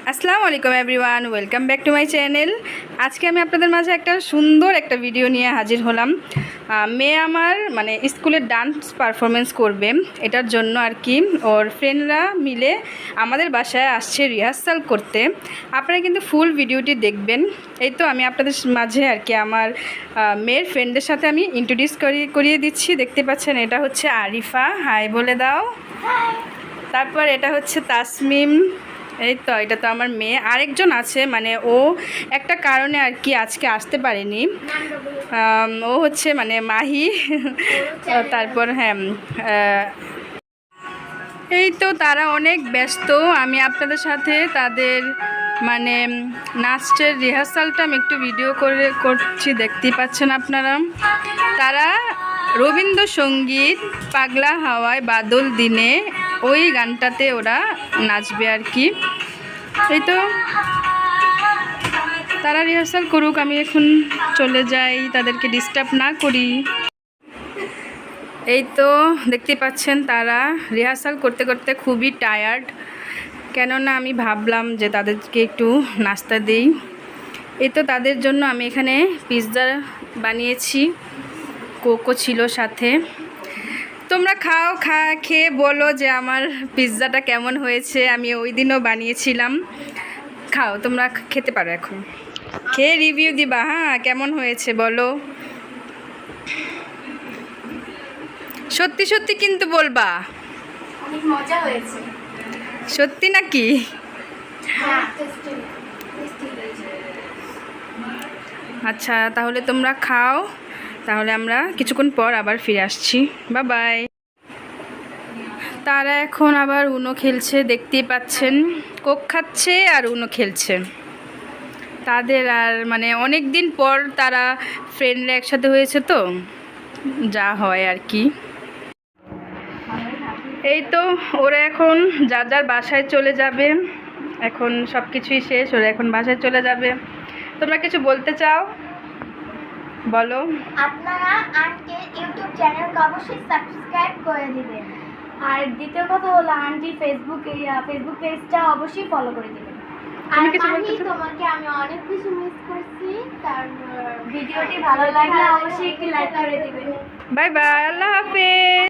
আসসালামু আলাইকুম everyone, welcome back to my channel. আজকে আমি আপনাদের মাঝে একটা সুন্দর একটা ভিডিও নিয়ে হাজির হলাম। মেয়ে আমার মানে স্কুলে ডান্স পারফরমেন্স করবে, এটার জন্য আর কি ওর ফ্রেন্ডরা মিলে আমাদের বাসায় আসছে রিহার্সাল করতে। আপনারা কিন্তু ফুল ভিডিওটি দেখবেন। এই তো আমি আপনাদের মাঝে আর কি আমার মেয়ের ফ্রেন্ডের সাথে আমি ইন্ট্রোডিউস করিয়ে দিচ্ছি। দেখতে পাচ্ছেন, এটা হচ্ছে আরিফা, হাই বলে দাও। তারপর এটা হচ্ছে তাসমিম, এই তো এটা তো আমার মেয়ে। আরেকজন আছে, মানে ও একটা কারণে আর কি আজকে আসতে পারেনি। ও হচ্ছে মানে মাহি। তারপর হ্যাঁ, এই তো তারা অনেক ব্যস্ত। আমি আপনাদের সাথে তাদের মানে নাচের রিহার্সালটা আমি একটু ভিডিও করছি, দেখতেই পাচ্ছেন আপনারা। তারা রবীন্দ্রসঙ্গীত পাগলা হাওয়ায় বাদল দিনে ওই গানটাতে ওরা নাচবে আর কি। এই তো তারা রিহার্সাল করুক, আমি এখন চলে যাই, তাদেরকে ডিস্টার্ব না করি। এই তো দেখতে পাচ্ছেন তারা রিহার্সাল করতে করতে খুবই টায়ার্ড, কেননা আমি ভাবলাম যে তাদেরকে একটু নাস্তা দিই। এই তো তাদের জন্য আমি এখানে পিৎজা বানিয়েছি, কোকো ছিল সাথে। তোমরা খাও, খেয়ে বলো যে আমার পিৎজাটা কেমন হয়েছে। আমি ওই দিনও বানিয়েছিলাম। খাও, তোমরা খেতে পারো, এখন খেয়ে রিভিউ দিবা। হ্যাঁ, কেমন হয়েছে বলো, সত্যি সত্যি কিন্তু বলবা। অনেক মজা হয়েছে। সত্যি নাকি? আচ্ছা, তাহলে তোমরা খাও, তাহলে আমরা কিছুক্ষণ পর আবার ফিরে আসছি। Bye bye. তারা এখন আবার উনো খেলছে, দেখতেই পাচ্ছেন, কোক খাচ্ছে আর উনো খেলছে। তাদের আর মানে অনেক দিন পর তারা ফ্রেন্ডরা একসাথে হয়েছে, তো যা হয় আর কি। এই তো ওরা এখন যার যার বাসায় চলে যাবে। এখন সব কিছুই শেষ, ওরা এখন বাসায় চলে যাবে। তোমরা কিছু বলতে চাও, বলো। আপনারা আন্টির ইউটিউব চ্যানেলকে অবশ্যই সাবস্ক্রাইব করে দিবেন। আর দ্বিতীয় কথা হলো আন্টির ফেসবুক পেজটা অবশ্যই ফলো করে দিবেন। আর মাহি, তোমাকে আমি অনেক বেশি মিস করছি। তারপর ভিডিওটি ভালো লাগলে অবশ্যই একটি লাইক করে দিবেন। বাই বাই, আল্লাহ হাফেজ।